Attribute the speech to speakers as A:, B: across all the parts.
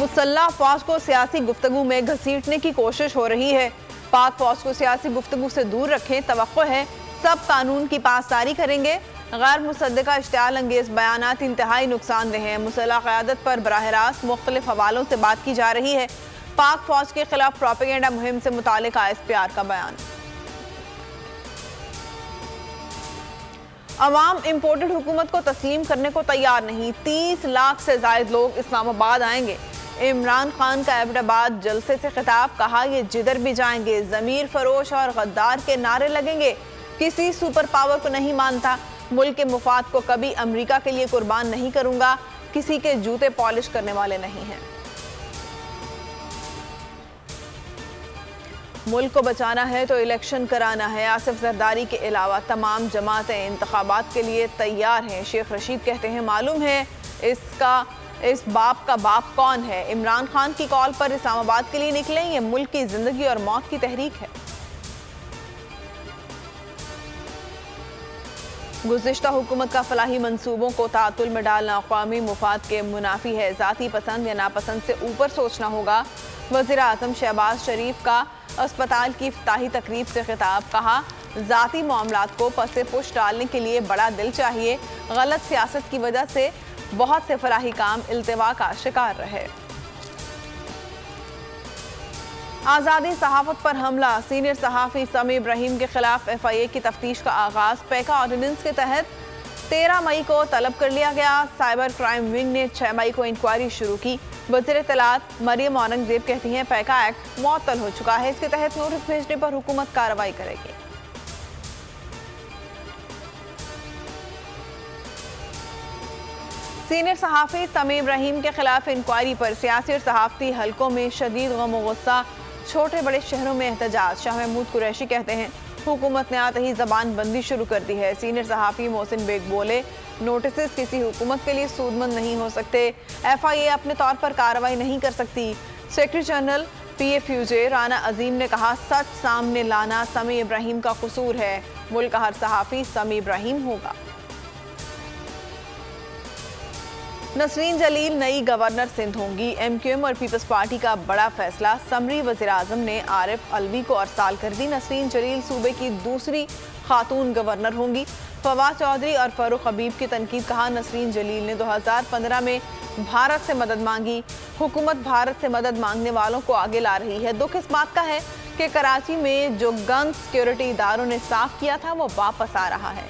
A: मुसल्लह फौज को सियासी गुफ्तगू में घसीटने की कोशिश हो रही है। पाक फौज को सियासी गुफ्तगू से दूर रखें, तवक्को है सब कानून की पासदारी करेंगे। गैर मुसद्दका इश्तियाल अंगेज बयानात इंतहाई नुकसानदेह हैं। मुसल्लह क़यादत पर बराह रास्त मुख्तलिफ हवालों से बात की जा रही है। पाक फौज के खिलाफ प्रोपेगेंडा मुहिम से मुतालिक ISPR का बयान। अवाम इम्पोर्टेड हुकूमत को तस्लीम करने को तैयार नहीं। 30 लाख से जायद लोग इस्लामाबाद आएंगे। इमरान खान का एबटाबाद जलसे से खिताब, कहा ये जिधर भी जाएंगे ज़मीर फरोश और गद्दार के नारे लगेंगे। किसी सुपर पावर को नहीं मानता, मुल्क के मुफाद को कभी अमेरिका के लिए कुर्बान नहीं करूंगा, किसी के जूते पॉलिश करने वाले नहीं हैं। मुल्क को बचाना है तो इलेक्शन कराना है। आसिफ जरदारी के अलावा तमाम जमातें इंतखाबात के लिए तैयार हैं। शेख रशीद कहते हैं मालूम है इस बाप का बाप कौन है। इमरान खान की कॉल पर इस्लामाबाद के लिए निकले। ये मुल्क की जिंदगी और मौत की तहरीक है। गुज़िश्ता हुकूमत का फलाही मंसूबों को तातुल में डालना क़ौमी मुफाद के मुनाफी है। ज़ाती पसंद या नापसंद से ऊपर सोचना होगा। वज़ीर आज़म शहबाज शरीफ का अस्पताल की इफ्ताही तकरीब से खिताब, कहा ज़ाती मामलात को पसे पुश डालने के लिए बड़ा दिल चाहिए। गलत सियासत की वजह से बहुत से फलाही काम इल्तिवा का शिकार रहे। आज़ादी सहाफ़त पर हमला, सीनियर सहाफ़ी समी इब्राहिम के खिलाफ FIA की तफ्तीश का आगाज़। पैका ऑर्डिनेंस के तहत 13 मई को तलब कर लिया गया। साइबर क्राइम विंग ने 6 मई को इंक्वायरी शुरू की। वज़ीर इत्तलात मरियम औरंगज़ेब कहती हैं पैका एक्ट मुअत्तल हो चुका है। इसके तहत नोटिस भेजने पर हुकूमत कार्रवाई करेगी। सीनियर सहाफ़ी समी इब्राहिम के खिलाफ इंक्वायरी पर सियासी और सहाफ़ती हलकों में शदीद गम व गुस्सा। छोटे बड़े शहरों में एहतजाज। शाह महमूद कुरैशी कहते हैं हुकूमत ने आते ही जबान बंदी शुरू कर दी है। सीनियर सहाफ़ी मोहसिन बेग बोले नोटिस किसी हुकूमत के लिए सूदमंद नहीं हो सकते। FIA अपने तौर पर कार्रवाई नहीं कर सकती। सेक्रेटरी जनरल PFUJ राना अजीम ने कहा सच सामने लाना समी इब्राहिम का कसूर है। मुल्क का हर सहाफ़ी समी इब्राहिम होगा। नसरीन जलील नई गवर्नर सिंध होंगी। MQM और पीपल्स पार्टी का बड़ा फैसला। समरी वज़ीर आज़म ने आरिफ अलवी को अरसाल कर दी। नसरीन जलील सूबे की दूसरी खातून गवर्नर होंगी। फवाद चौधरी और फ़ारूक हबीब की तनकीद, कहा नसरीन जलील ने 2015 में भारत से मदद मांगी। हुकूमत भारत से मदद मांगने वालों को आगे ला रही है। दुख इस बात का है कि कराची में जो गन सिक्योरिटी इदारों ने साफ किया था वो वापस आ रहा है।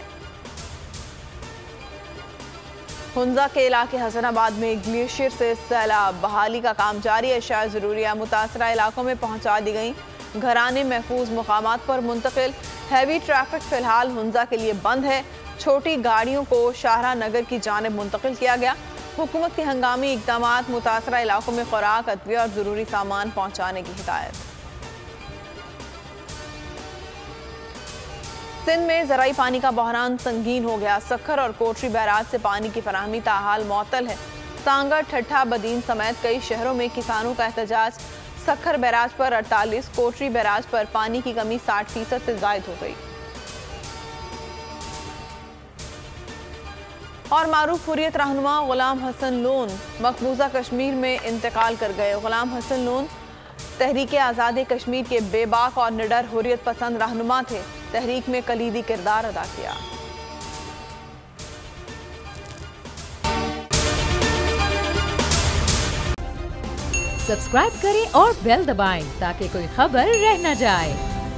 A: हुंजा के इलाके हसनाबाद में ग्लेशियर से सैलाब, बहाली का काम जारी है। अशिया ज़रूरिया मुतासरा इलाकों में पहुंचा दी गई। घराने महफूज मुकामात पर मुंतकिल। हैवी ट्रैफिक फिलहाल हुंजा के लिए बंद है। छोटी गाड़ियों को शाहरा नगर की जानिब मुंतकिल किया गया। हुकूमत के हंगामी इक़दामात, मुतासरा इलाकों में खुराक, अदविया और ज़रूरी सामान पहुँचाने की हिदायत। सिंध में ज़राई पानी का बहरान संगीन हो गया। सखर और कोटरी बैराज से पानी की फराहमी ताहाल मुअत्तल है। सांगड़, ठट्ठा, बदीन समेत कई शहरों में किसानों का एहतजाज। सखर बैराज पर 48, कोटरी बैराज पर पानी की कमी 60% से ज़ायद हो गई। और मारूफ हुर्रियत रहनुमा गुलाम हसन लोन मकबूजा कश्मीर में इंतकाल कर गए। गुलाम हसन लोन तहरीक आज़ादी कश्मीर के बेबाक और निडर हुर्रियत पसंद रहनुमा थे। तहरीक में कलीदी किरदार अदा किया।
B: सब्सक्राइब करें और बेल दबाएं ताकि कोई खबर रह न जाए।